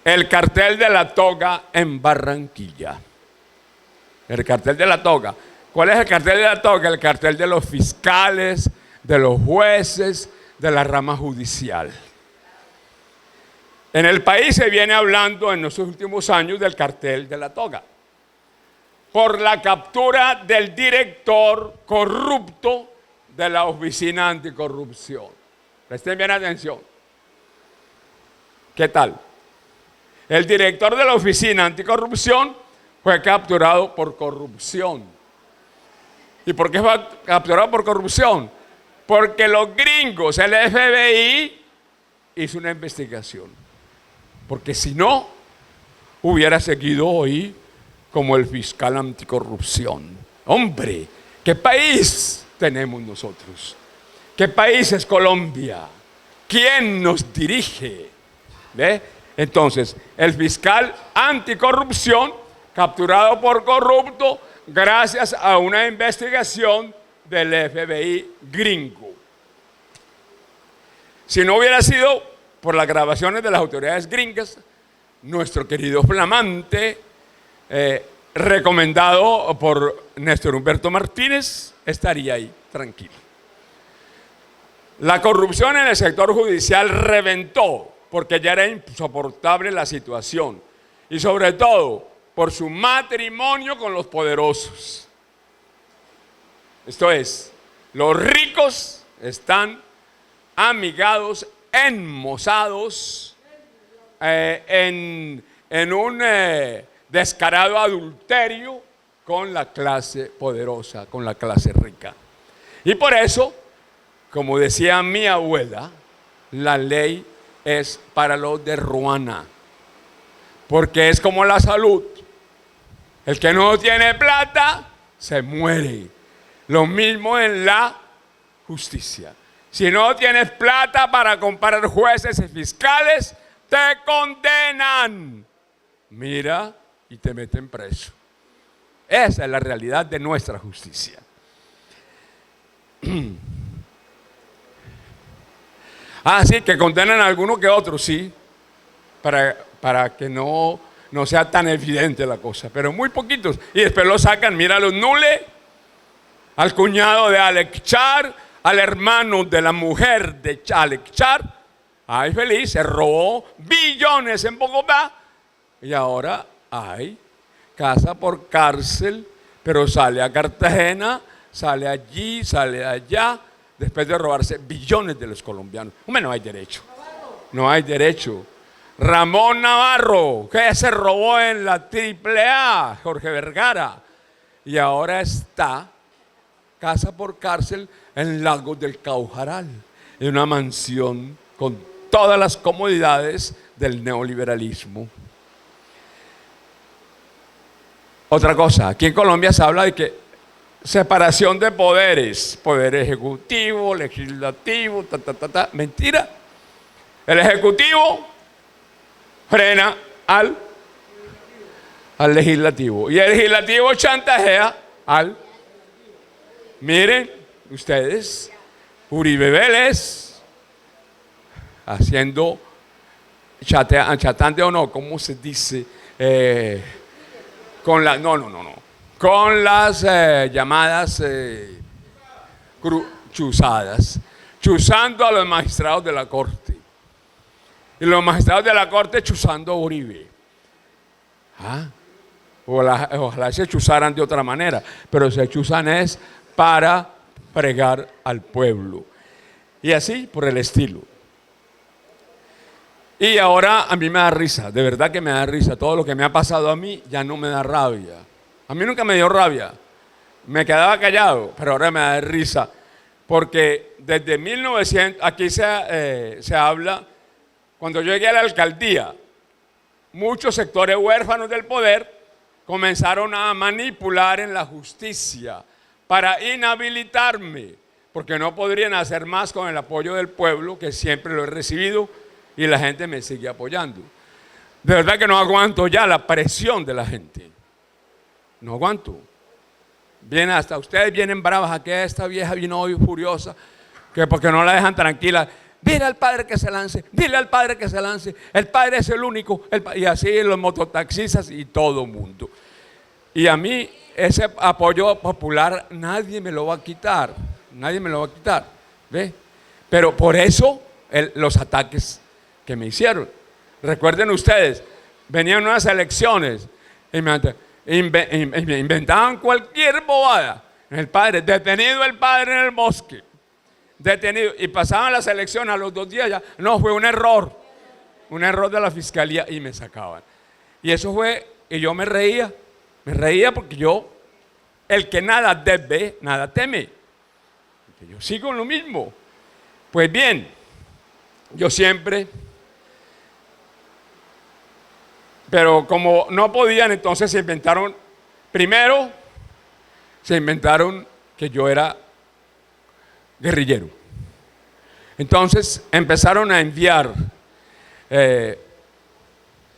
el cartel de la toga en Barranquilla. El cartel de la toga. ¿Cuál es el cartel de la toga? El cartel de los fiscales, de los jueces, de la rama judicial. En el país se viene hablando en los últimos años del cartel de la toga, por la captura del director corrupto de la Oficina Anticorrupción. Presten bien atención. ¿Qué tal? El director de la Oficina Anticorrupción fue capturado por corrupción. ¿Y por qué fue capturado por corrupción? Porque los gringos, el FBI, hizo una investigación. Porque si no, hubiera seguido hoy como el fiscal anticorrupción. Hombre, ¿qué país tenemos nosotros? ¿Qué país es Colombia? ¿Quién nos dirige? ¿Ve? Entonces, el fiscal anticorrupción, capturado por corrupto, gracias a una investigación del FBI gringo. Si no hubiera sido por las grabaciones de las autoridades gringas, nuestro querido flamante, recomendado por Néstor Humberto Martínez, estaría ahí tranquilo. La corrupción en el sector judicial reventó porque ya era insoportable la situación y sobre todo por su matrimonio con los poderosos. Esto es, los ricos están amigados, enmozados en un descarado adulterio con la clase poderosa, con la clase rica. Y por eso, como decía mi abuela, la ley es para los de ruana, porque es como la salud. El que no tiene plata se muere. Lo mismo en la justicia. Si no tienes plata para comprar jueces y fiscales, te condenan. Mira, y te meten preso. Esa es la realidad de nuestra justicia. Así que condenan a alguno que otro, sí, para que no sea tan evidente la cosa, pero muy poquitos. Y después lo sacan, mira, los Nule, al cuñado de Alex Char, al hermano de la mujer de Alex Char. Ay, feliz, se robó billones en Bogotá y ahora hay casa por cárcel, pero sale a Cartagena, sale allí, sale allá, después de robarse billones de los colombianos. Hombre, no hay derecho. No hay derecho. Ramón Navarro, que se robó en la AAA, Jorge Vergara, y ahora está casa por cárcel en Lagos del Caujaral, en una mansión con todas las comodidades del neoliberalismo. Otra cosa, aquí en Colombia se habla de que separación de poderes, poder ejecutivo, legislativo, mentira. El ejecutivo frena al legislativo y el legislativo chantajea al. Miren ustedes, Uribe Vélez haciendo chatante o no, ¿cómo se dice? Con las llamadas chuzadas, chuzando a los magistrados de la corte y los magistrados de la corte chuzando a Uribe. Ojalá se chuzaran de otra manera, pero se chuzan es para fregar al pueblo. Y así por el estilo. Y ahora a mí me da risa, de verdad que me da risa. Todo lo que me ha pasado a mí ya no me da rabia. A mí nunca me dio rabia. Me quedaba callado, pero ahora me da risa. Porque desde 1900, aquí se habla, cuando yo llegué a la alcaldía, muchos sectores huérfanos del poder comenzaron a manipular en la justicia para inhabilitarme, porque no podrían hacer más con el apoyo del pueblo, que siempre lo he recibido, y la gente me sigue apoyando. De verdad que no aguanto ya la presión de la gente. No aguanto. Viene hasta ustedes vienen bravas, aquí esta vieja vino hoy furiosa, que porque no la dejan tranquila. dile al padre que se lance, dile al padre que se lance, el padre es el único, y así los mototaxistas y todo el mundo. Y a mí ese apoyo popular nadie me lo va a quitar, nadie me lo va a quitar, ¿ve? Pero por eso los ataques que me hicieron. Recuerden ustedes, venían unas elecciones y inventaban cualquier bobada. El padre, detenido el padre en el bosque, detenido, y pasaban las elecciones a los 2 días ya, no, fue un error de la fiscalía, y me sacaban. Y eso fue, y yo me reía porque yo, el que nada debe, nada teme. Que yo sigo en lo mismo. Pues bien, yo siempre, pero como no podían, entonces se inventaron que yo era guerrillero. Entonces empezaron a enviar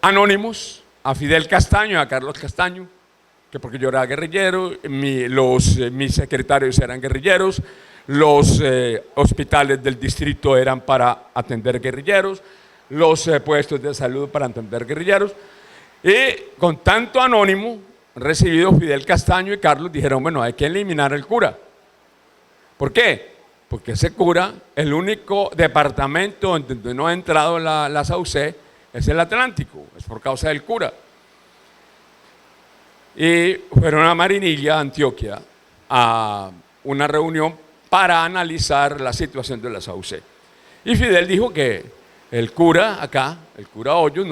anónimos a Fidel Castaño y a Carlos Castaño, que porque yo era guerrillero, mis secretarios eran guerrilleros, los hospitales del distrito eran para atender guerrilleros, los puestos de salud para atender guerrilleros, y con tanto anónimo recibido, Fidel Castaño y Carlos dijeron, bueno, hay que eliminar el cura. ¿Por qué? Porque ese cura, el único departamento donde no ha entrado la SAUCE es el Atlántico, es por causa del cura. Y fueron a Marinilla, Antioquia, a una reunión para analizar la situación de la SAUCE. Y Fidel dijo que el cura acá, el cura Hoyos,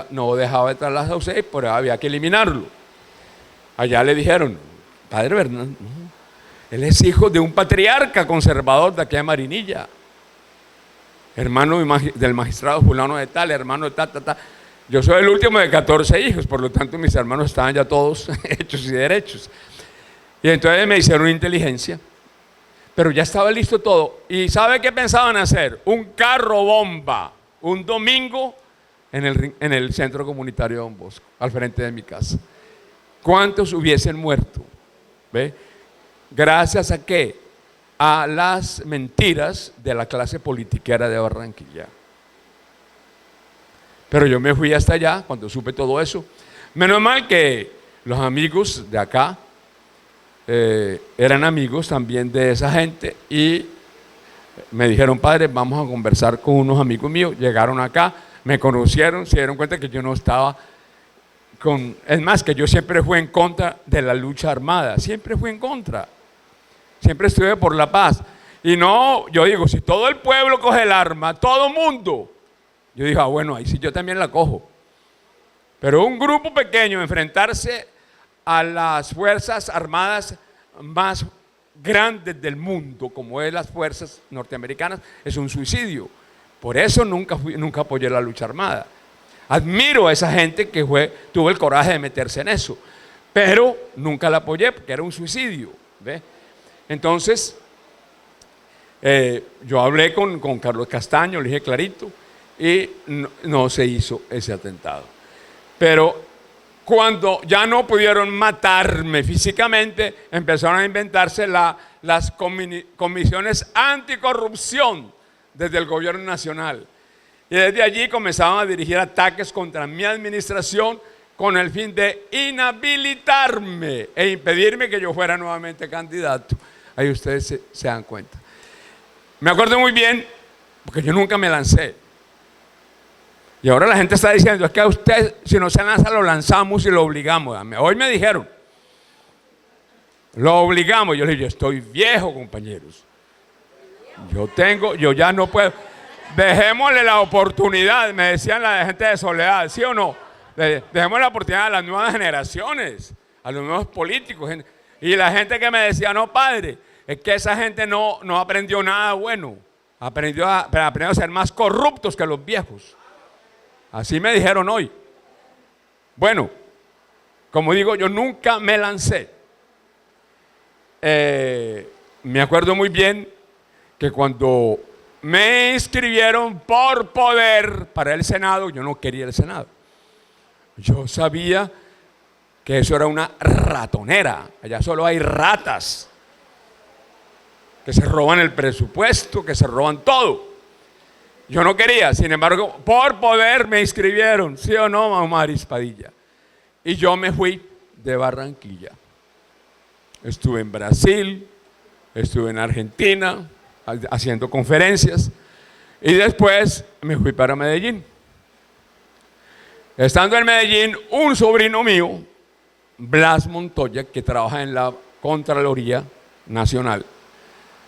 no dejaba entrar la SAUCE, pero había que eliminarlo. Allá le dijeron, padre Bernal, él es hijo de un patriarca conservador de aquí de Marinilla, hermano del magistrado fulano de tal, hermano de tal. Yo soy el último de 14 hijos, por lo tanto mis hermanos estaban ya todos hechos y derechos. Y entonces me hicieron inteligencia, pero ya estaba listo todo. ¿Y sabe qué pensaban hacer? Un carro bomba, un domingo en el centro comunitario de Don Bosco, al frente de mi casa. ¿Cuántos hubiesen muerto? ¿Ve? ¿Gracias a qué? A las mentiras de la clase politiquera de Barranquilla. Pero yo me fui hasta allá cuando supe todo eso. Menos mal que los amigos de acá eran amigos también de esa gente y me dijeron, padre, vamos a conversar con unos amigos míos. Llegaron acá, me conocieron, se dieron cuenta que yo no estaba es más, que yo siempre fui en contra de la lucha armada, siempre fui en contra, siempre estuve por la paz. Y no, yo digo, si todo el pueblo coge el arma, todo el mundo, yo dije, bueno, ahí sí yo también la cojo. Pero un grupo pequeño enfrentarse a las fuerzas armadas más grandes del mundo, como es las fuerzas norteamericanas, es un suicidio. Por eso nunca apoyé la lucha armada. Admiro a esa gente que tuvo el coraje de meterse en eso, pero nunca la apoyé porque era un suicidio, ¿ve? Entonces, yo hablé con Carlos Castaño, le dije clarito, y no se hizo ese atentado. Pero cuando ya no pudieron matarme físicamente, empezaron a inventarse las comisiones anticorrupción desde el gobierno nacional. Y desde allí comenzaban a dirigir ataques contra mi administración con el fin de inhabilitarme e impedirme que yo fuera nuevamente candidato. Ahí ustedes se dan cuenta. Me acuerdo muy bien, porque yo nunca me lancé. Y ahora la gente está diciendo, es que a usted, si no se lanza, lo lanzamos y lo obligamos. Hoy me dijeron, lo obligamos. Yo le dije, yo estoy viejo, compañeros. Yo ya no puedo. Dejémosle la oportunidad, me decían la gente de Soledad, ¿sí o no? Dejémosle la oportunidad a las nuevas generaciones, a los nuevos políticos. Y la gente que me decía, no, padre, es que esa gente no aprendió nada bueno, aprendió a ser más corruptos que los viejos. Así me dijeron hoy. Bueno, como digo, yo nunca me lancé. Me acuerdo muy bien que cuando me inscribieron por poder para el Senado, yo no quería el Senado. Yo sabía que eso era una ratonera. Allá solo hay ratas que se roban el presupuesto, que se roban todo. Yo no quería, sin embargo, por poder me inscribieron, ¿sí o no, Maris Padilla? Y yo me fui de Barranquilla. Estuve en Brasil, estuve en Argentina haciendo conferencias y después me fui para Medellín. Estando en Medellín, un sobrino mío, Blas Montoya, que trabaja en la Contraloría Nacional,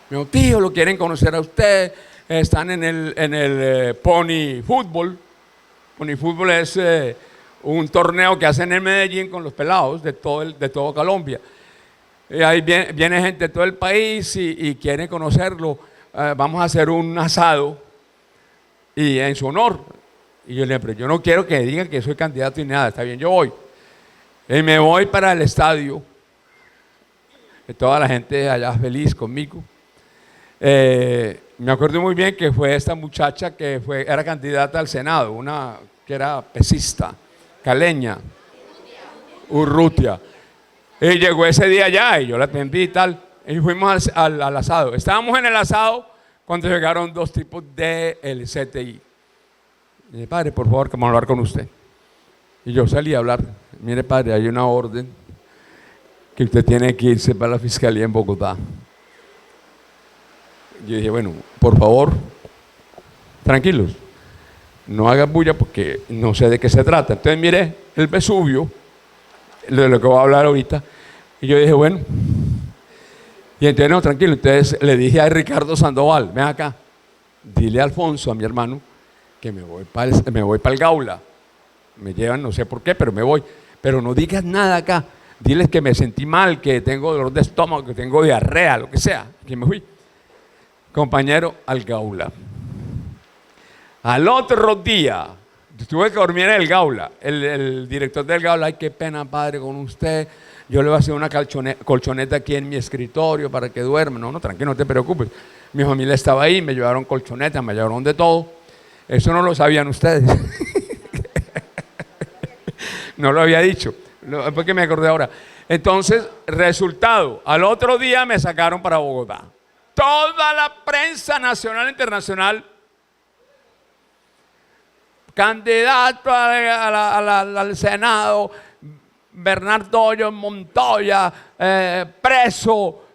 me dijo: tío, lo quieren conocer a usted, están en el Pony Fútbol. Pony Fútbol es un torneo que hacen en Medellín con los pelados de todo Colombia. Y ahí viene gente de todo el país y quieren conocerlo. Vamos a hacer un asado y en su honor. Y yo le dije: pero yo no quiero que digan que soy candidato y nada, está bien, yo voy. Y me voy para el estadio. Y toda la gente allá feliz conmigo. Me acuerdo muy bien que fue esta muchacha que era candidata al Senado, una que era pesista, caleña, Urrutia. Y llegó ese día allá y yo la atendí y tal. Y fuimos al asado. Estábamos en el asado cuando llegaron dos tipos del CTI. Y dije: padre, por favor, que vamos a hablar con usted. Y yo salí a hablar. Mire, padre, hay una orden que usted tiene que irse para la fiscalía en Bogotá. Yo dije: bueno, por favor, tranquilos, no hagan bulla porque no sé de qué se trata. Entonces miré el Vesubio, de lo que voy a hablar ahorita, y yo dije: bueno, y entonces no, tranquilo. Entonces le dije a Ricardo Sandoval: ven acá, dile a Alfonso, a mi hermano, que me voy para el Gaula. Me llevan, no sé por qué, pero me voy. Pero no digas nada acá, diles que me sentí mal, que tengo dolor de estómago, que tengo diarrea, lo que sea, que me fui. Compañero, al Gaula. Al otro día, tuve que dormir en el Gaula. El director del Gaula: ay, qué pena, padre, con usted. Yo le voy a hacer una colchoneta aquí en mi escritorio para que duerma. No, tranquilo, no te preocupes. Mi familia estaba ahí, me llevaron colchonetas, me llevaron de todo. Eso no lo sabían ustedes. No lo había dicho, porque me acordé ahora. Entonces, resultado, al otro día me sacaron para Bogotá. Toda la prensa nacional e internacional, candidato al Senado, Bernardo Hoyos Montoya, preso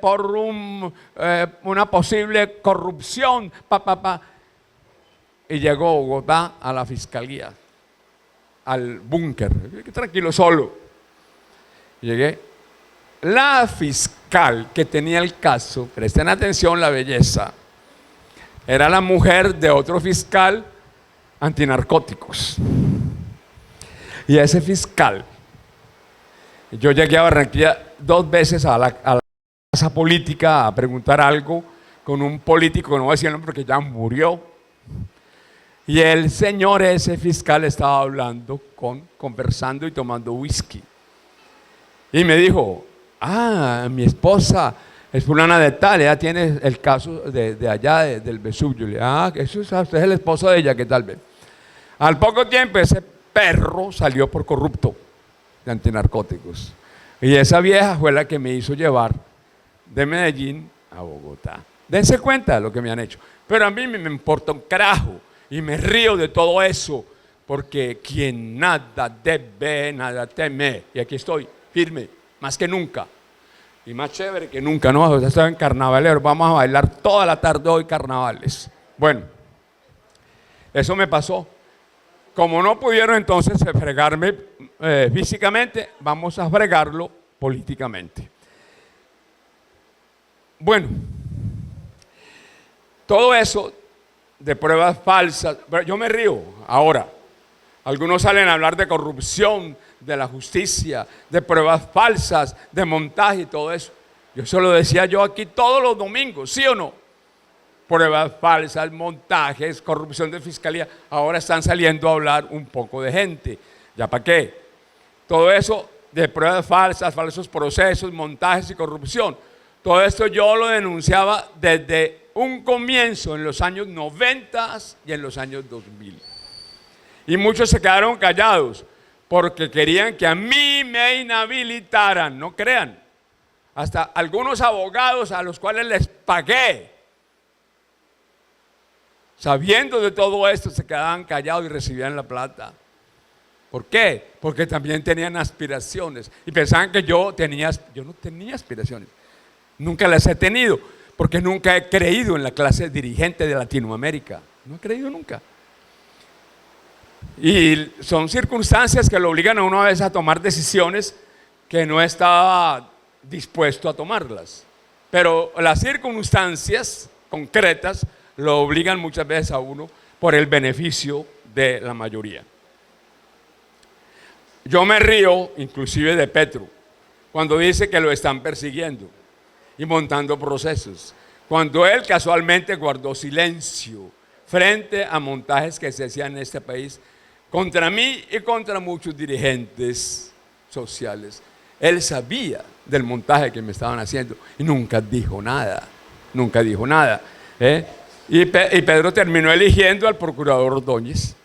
por una posible corrupción, Y llegó a Bogotá a la fiscalía, al búnker, tranquilo, solo. Llegué. La fiscal que tenía el caso, presten atención la belleza, era la mujer de otro fiscal antinarcóticos. Y ese fiscal, yo llegué a Barranquilla 2 veces a la casa política a preguntar algo con un político, que no voy a decir el nombre porque ya murió. Y el señor, ese fiscal, estaba hablando, conversando y tomando whisky. Y me dijo: ah, mi esposa es fulana de tal, ella tiene el caso de allá, del Vesubio. Le dije: ah, usted es el esposo de ella, ¿qué tal vez? Al poco tiempo ese perro salió por corrupto de antinarcóticos. Y esa vieja fue la que me hizo llevar de Medellín a Bogotá. Dense cuenta de lo que me han hecho. Pero a mí me importa un carajo. Y me río de todo eso, porque quien nada debe, nada teme. Y aquí estoy, firme, más que nunca. Y más chévere que nunca, ¿no? Ya estoy en carnavalero, vamos a bailar toda la tarde hoy carnavales. Bueno, eso me pasó. Como no pudieron entonces fregarme físicamente, vamos a fregarlo políticamente. Bueno, todo eso de pruebas falsas, pero yo me río ahora. Algunos salen a hablar de corrupción, de la justicia, de pruebas falsas, de montaje y todo eso. Yo se lo decía yo aquí todos los domingos, ¿sí o no? Pruebas falsas, montajes, corrupción de fiscalía. Ahora están saliendo a hablar un poco de gente. ¿Ya para qué? Todo eso de pruebas falsas, falsos procesos, montajes y corrupción. Todo esto yo lo denunciaba desde un comienzo en los años 90 y en los años 2000. Y muchos se quedaron callados porque querían que a mí me inhabilitaran. No crean. Hasta algunos abogados a los cuales les pagué sabiendo de todo esto, se quedaban callados y recibían la plata. ¿Por qué? Porque también tenían aspiraciones y pensaban que yo no tenía aspiraciones. Nunca las he tenido, porque nunca he creído en la clase dirigente de Latinoamérica. No he creído nunca. Y son circunstancias que lo obligan a uno a veces a tomar decisiones que no estaba dispuesto a tomarlas. Pero las circunstancias concretas lo obligan muchas veces a uno por el beneficio de la mayoría. Yo me río inclusive de Petro cuando dice que lo están persiguiendo y montando procesos, cuando él casualmente guardó silencio frente a montajes que se hacían en este país contra mí y contra muchos dirigentes sociales. Él sabía del montaje que me estaban haciendo y nunca dijo nada, nunca dijo nada. Y Pedro terminó eligiendo al procurador Ordóñez.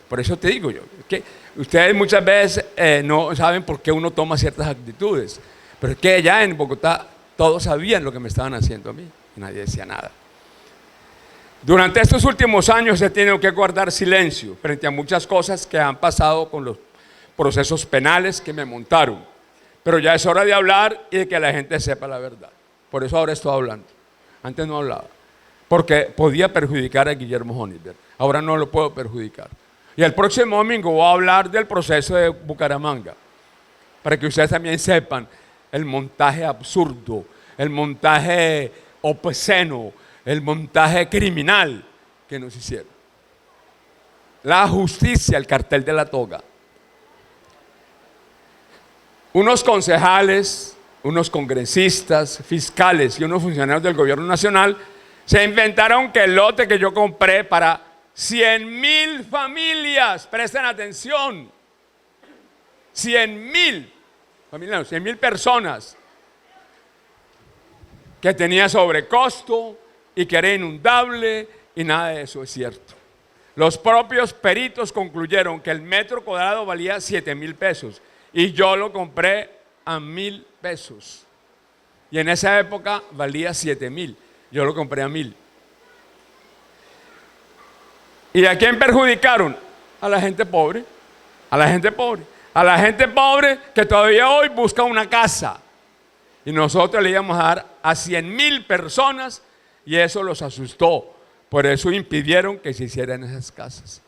Por eso te digo yo, que ustedes muchas veces no saben por qué uno toma ciertas actitudes, pero es que allá en Bogotá todos sabían lo que me estaban haciendo a mí y nadie decía nada. Durante estos últimos años he tenido que guardar silencio frente a muchas cosas que han pasado con los procesos penales que me montaron, pero ya es hora de hablar y de que la gente sepa la verdad. Por eso ahora estoy hablando. Antes no hablaba, porque podía perjudicar a Guillermo Honeywell. Ahora no lo puedo perjudicar. Y el próximo domingo voy a hablar del proceso de Bucaramanga, para que ustedes también sepan el montaje absurdo, el montaje obsceno, el montaje criminal que nos hicieron. La justicia, el cartel de la toga. Unos concejales, unos congresistas, fiscales y unos funcionarios del gobierno nacional se inventaron que el lote que yo compré para 100,000 familias, presten atención, 100,000 familias, 100,000 personas, que tenía sobrecosto y que era inundable, y nada de eso es cierto. Los propios peritos concluyeron que el metro cuadrado valía 7,000 pesos y yo lo compré a 1,000 pesos. Y en esa época valía 7,000, yo lo compré a 1,000. ¿Y a quién perjudicaron? A la gente pobre, a la gente pobre, a la gente pobre que todavía hoy busca una casa. Y nosotros le íbamos a dar a 100,000 personas y eso los asustó. Por eso impidieron que se hicieran esas casas.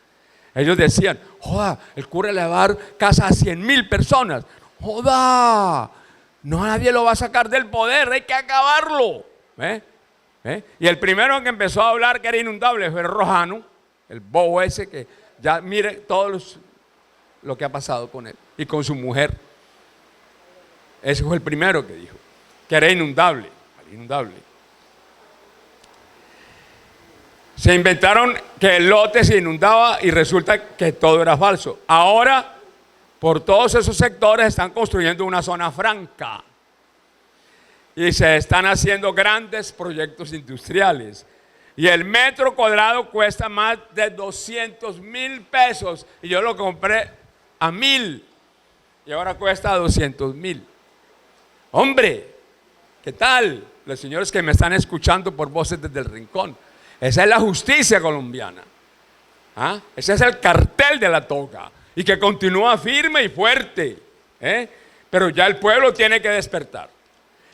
Ellos decían, joda, el cura le va a dar casa a 100,000 personas. Joda, no, nadie lo va a sacar del poder, hay que acabarlo. Y el primero que empezó a hablar que era inundable fue Rojano, el bobo ese que ya mire todo lo que ha pasado con él y con su mujer. Ese fue el primero que dijo que era inundable, inundable. Se inventaron que el lote se inundaba y resulta que todo era falso. Ahora, por todos esos sectores están construyendo una zona franca y se están haciendo grandes proyectos industriales. Y el metro cuadrado cuesta más de 200,000 pesos y yo lo compré a 1,000 y ahora cuesta 200,000. Hombre, ¿qué tal? Los señores que me están escuchando por voces desde el rincón. Esa es la justicia colombiana. Ese es el cartel de la toga y que continúa firme y fuerte. Pero ya el pueblo tiene que despertar.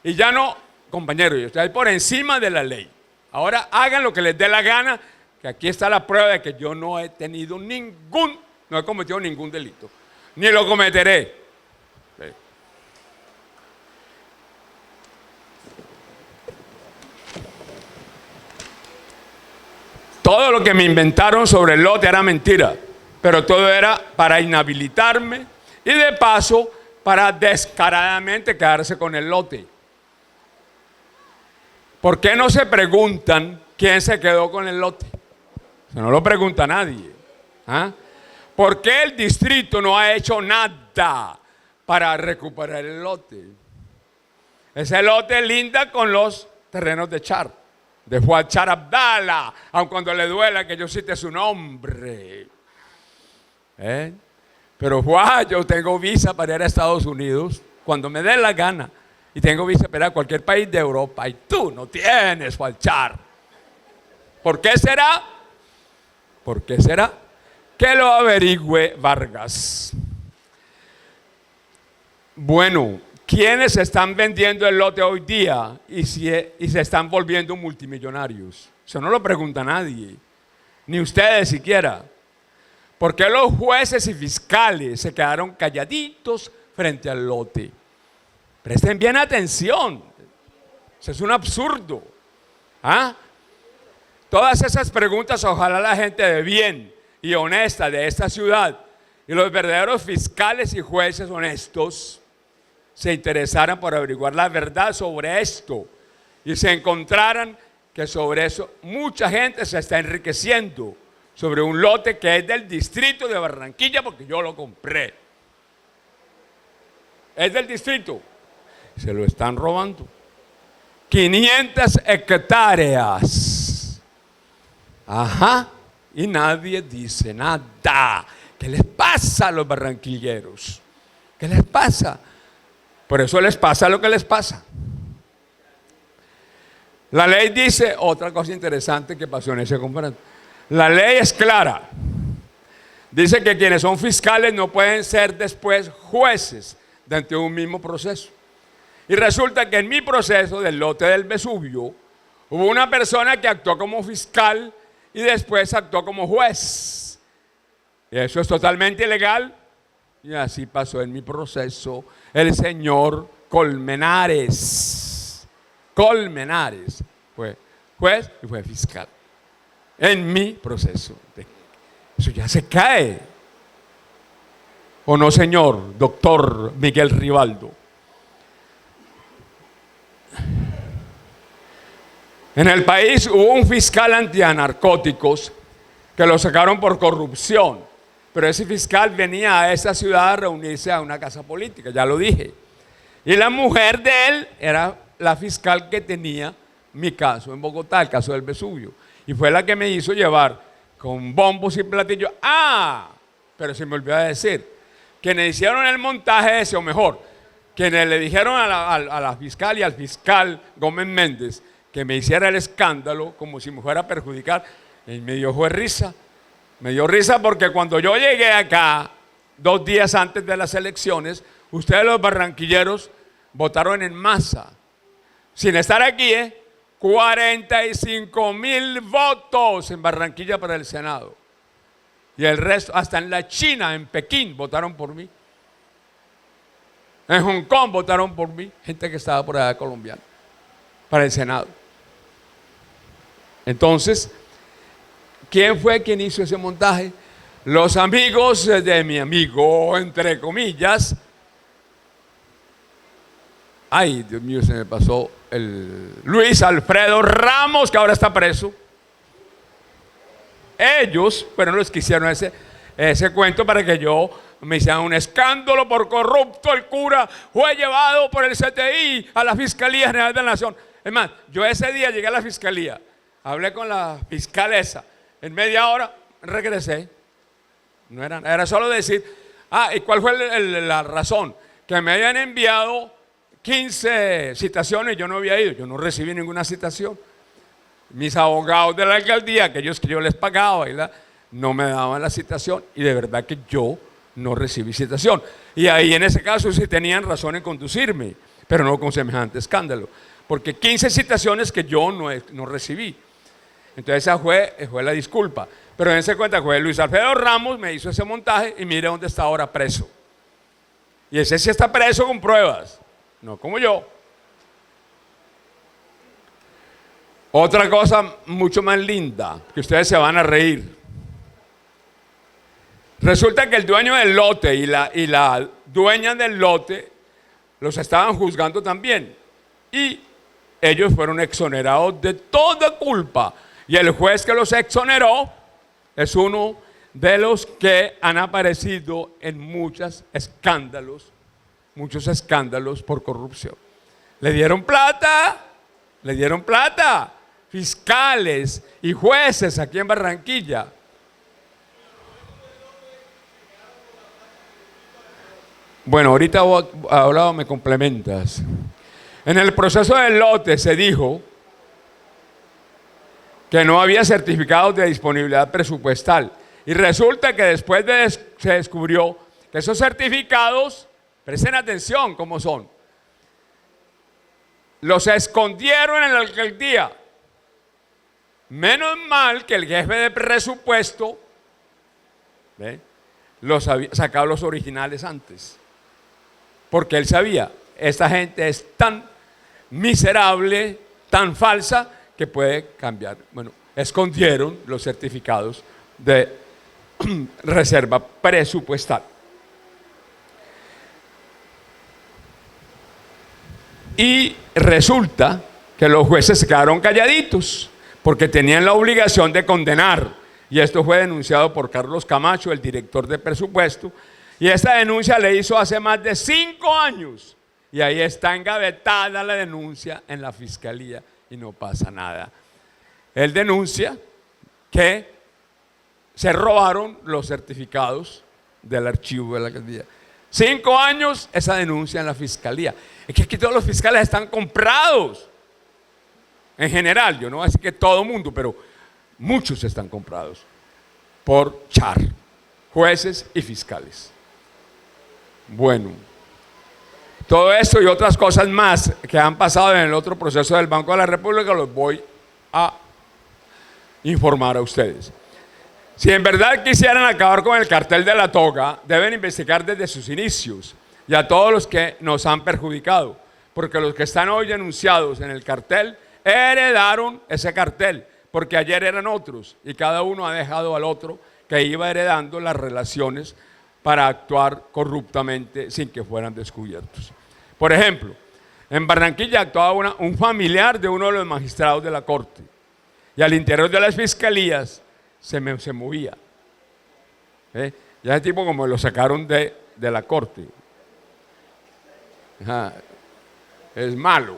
Y ya no, compañeros, estoy por encima de la ley. Ahora hagan lo que les dé la gana, que aquí está la prueba de que yo no he cometido ningún delito, ni lo cometeré. Todo lo que me inventaron sobre el lote era mentira, pero todo era para inhabilitarme y de paso para descaradamente quedarse con el lote. ¿Por qué no se preguntan quién se quedó con el lote? No lo pregunta nadie. ¿Por qué el distrito no ha hecho nada para recuperar el lote? Ese lote linda con los terrenos de Char, de Fuad Char Abdala, aun cuando le duela que yo cite su nombre. Pero Fuad, yo tengo visa para ir a Estados Unidos cuando me dé la gana. Y tengo visa para ir a cualquier país de Europa. Y tú no tienes, Fuad Char. ¿Por qué será? ¿Por qué será? Que lo averigüe Vargas. Bueno, ¿quiénes están vendiendo el lote hoy día y se están volviendo multimillonarios? Eso no lo pregunta nadie, ni ustedes siquiera. ¿Por qué los jueces y fiscales se quedaron calladitos frente al lote? Presten bien atención. Eso es un absurdo. ¿Ah? Todas esas preguntas, ojalá la gente de bien y honesta de esta ciudad y los verdaderos fiscales y jueces honestos se interesaran por averiguar la verdad sobre esto y se encontraran que sobre eso mucha gente se está enriqueciendo sobre un lote que es del distrito de Barranquilla porque yo lo compré. Es del distrito. Se lo están robando. 500 hectáreas. Ajá. Y nadie dice nada. ¿Qué les pasa a los barranquilleros? ¿Qué les pasa? Por eso les pasa lo que les pasa. La ley dice, otra cosa interesante que pasó en ese conferencia. La ley es clara. Dice que quienes son fiscales no pueden ser después jueces dentro de un mismo proceso. Y resulta que en mi proceso del lote del Vesubio hubo una persona que actuó como fiscal y después actuó como juez. Y eso es totalmente ilegal. Y así pasó en mi proceso el señor Colmenares. Colmenares fue juez y fue fiscal. En mi proceso. Eso ya se cae. ¿O no, señor doctor Miguel Rivaldo? En el país hubo un fiscal antinarcóticos que lo sacaron por corrupción, pero ese fiscal venía a esa ciudad a reunirse a una casa política, ya lo dije. Y la mujer de él era la fiscal que tenía mi caso en Bogotá, el caso del Vesubio. Y fue la que me hizo llevar con bombos y platillos. ¡Ah! Pero se me olvidó de decir, quienes hicieron el montaje ese, o mejor, quienes le dijeron a la fiscal y al fiscal Gómez Méndez que me hiciera el escándalo como si me fuera a perjudicar, y me dio risa. Me dio risa porque cuando yo llegué acá, 2 días antes de las elecciones, ustedes los barranquilleros votaron en masa, sin estar aquí, 45,000 votos en Barranquilla para el Senado. Y el resto, hasta en la China, en Pekín, votaron por mí. En Hong Kong votaron por mí, gente que estaba por allá colombiana, para el Senado. Entonces, ¿quién fue quien hizo ese montaje? Los amigos de mi amigo, entre comillas. Ay, Dios mío, se me pasó el Luis Alfredo Ramos, que ahora está preso. Ellos fueron los que hicieron ese cuento para que yo me hicieran un escándalo por corrupto. El cura fue llevado por el CTI a la Fiscalía General de la Nación. Es más, yo ese día llegué a la fiscalía, hablé con la fiscalesa, en media hora regresé. No era solo decir, ¿y cuál fue la razón? Que me habían enviado 15 citaciones y yo no había ido, yo no recibí ninguna citación. Mis abogados de la alcaldía, aquellos que yo les pagaba, ¿verdad?, no me daban la citación y de verdad que yo no recibí citación. Y ahí en ese caso sí tenían razón en conducirme, pero no con semejante escándalo, porque 15 citaciones que yo no recibí. Entonces esa fue la disculpa. Pero en ese cuenta fue Luis Alfredo Ramos, me hizo ese montaje y mire dónde está ahora preso. Y ese sí está preso con pruebas, no como yo. Otra cosa mucho más linda, que ustedes se van a reír. Resulta que el dueño del lote y la dueña del lote los estaban juzgando también. Y ellos fueron exonerados de toda culpa. Y el juez que los exoneró es uno de los que han aparecido en muchos escándalos por corrupción. Le dieron plata, fiscales y jueces aquí en Barranquilla. Bueno, ahora me complementas. En el proceso del lote se dijo que no había certificados de disponibilidad presupuestal. Y resulta que después se descubrió que esos certificados, presten atención cómo son, los escondieron en la alcaldía. Menos mal que el jefe de presupuesto los había sacado los originales antes, porque él sabía, esta gente es tan miserable, tan falsa, que puede cambiar. Bueno, escondieron los certificados de reserva presupuestal. Y resulta que los jueces se quedaron calladitos porque tenían la obligación de condenar. Y esto fue denunciado por Carlos Camacho, el director de presupuesto. Y esta denuncia le hizo hace más de 5 años. Y ahí está engavetada la denuncia en la fiscalía y no pasa nada. Él denuncia que se robaron los certificados del archivo de la alcaldía. 5 años esa denuncia en la fiscalía. Es que aquí todos los fiscales están comprados. En general, yo no voy a decir que todo el mundo, pero muchos están comprados por char, jueces y fiscales. Bueno, todo esto y otras cosas más que han pasado en el otro proceso del Banco de la República los voy a informar a ustedes. Si en verdad quisieran acabar con el cartel de la toga, deben investigar desde sus inicios y a todos los que nos han perjudicado, porque los que están hoy denunciados en el cartel heredaron ese cartel, porque ayer eran otros y cada uno ha dejado al otro que iba heredando las relaciones para actuar corruptamente sin que fueran descubiertos. Por ejemplo, en Barranquilla actuaba un familiar de uno de los magistrados de la corte y al interior de las fiscalías se movía. Ya ese tipo como lo sacaron de la corte. Es malo.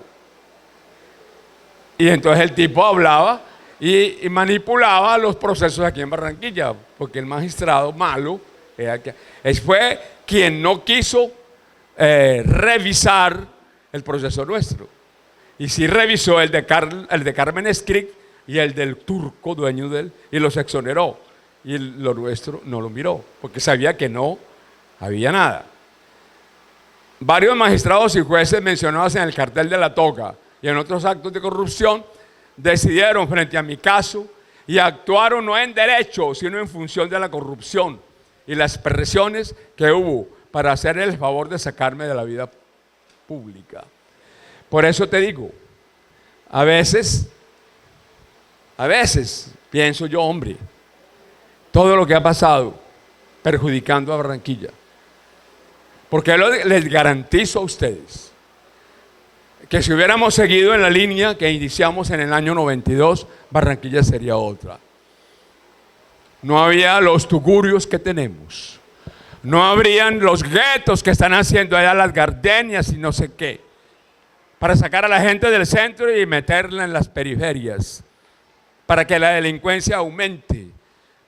Y entonces el tipo hablaba y manipulaba los procesos aquí en Barranquilla, porque el magistrado malo fue quien no quiso revisar el proceso nuestro. Y sí revisó el de Carmen Escric y el del turco, dueño de él, y los exoneró. Y lo nuestro no lo miró, porque sabía que no había nada. Varios magistrados y jueces mencionados en el cartel de la toga y en otros actos de corrupción decidieron frente a mi caso y actuaron no en derecho, sino en función de la corrupción y las presiones que hubo para hacer el favor de sacarme de la vida pública. Por eso te digo, a veces pienso yo, hombre, todo lo que ha pasado perjudicando a Barranquilla. Porque les garantizo a ustedes que si hubiéramos seguido en la línea que iniciamos en el año 92, Barranquilla sería otra. No había los tugurios que tenemos. No habrían los guetos que están haciendo allá las gardenias y no sé qué, para sacar a la gente del centro y meterla en las periferias, para que la delincuencia aumente,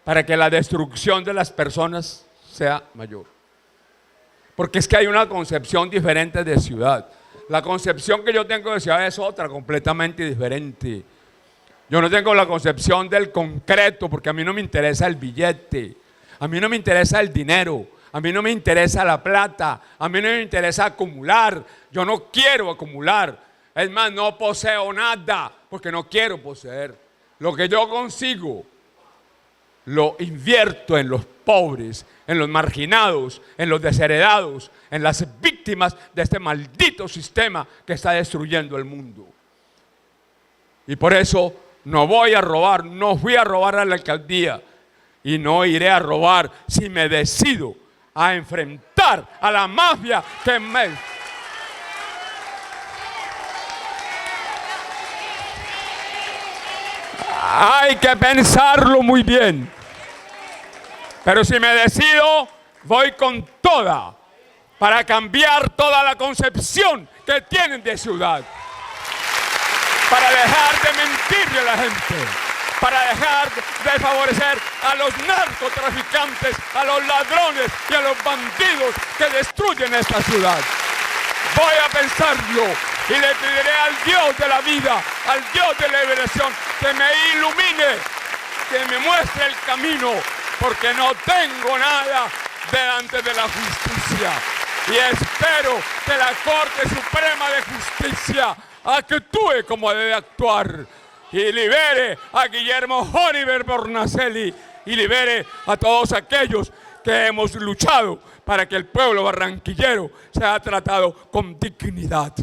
para que la destrucción de las personas sea mayor. Porque es que hay una concepción diferente de ciudad. La concepción que yo tengo de ciudad es otra, completamente diferente. Yo no tengo la concepción del concreto, porque a mí no me interesa el billete, a mí no me interesa el dinero, a mí no me interesa la plata, a mí no me interesa acumular. Yo no quiero acumular. Es más, no poseo nada, porque no quiero poseer. Lo que yo consigo lo invierto en los pobres, en los marginados, en los desheredados, en las víctimas de este maldito sistema que está destruyendo el mundo. Y por eso no voy a robar, no fui a robar a la alcaldía y no iré a robar si me decido a enfrentar a la mafia que me... Hay que pensarlo muy bien. Pero si me decido, voy con toda para cambiar toda la concepción que tienen de ciudad. Para dejar de mentirle a la gente. Para dejar de favorecer a los narcotraficantes, a los ladrones y a los bandidos que destruyen esta ciudad. Voy a pensarlo y le pediré al Dios de la vida, al Dios de la liberación, que me ilumine, que me muestre el camino, porque no tengo nada delante de la justicia. Y espero que la Corte Suprema de Justicia actúe como debe actuar y libere a Guillermo Oliver Bornacelli y libere a todos aquellos que hemos luchado para que el pueblo barranquillero sea tratado con dignidad.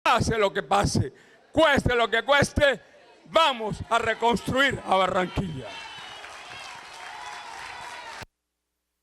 Pase lo que pase, cueste lo que cueste, vamos a reconstruir a Barranquilla.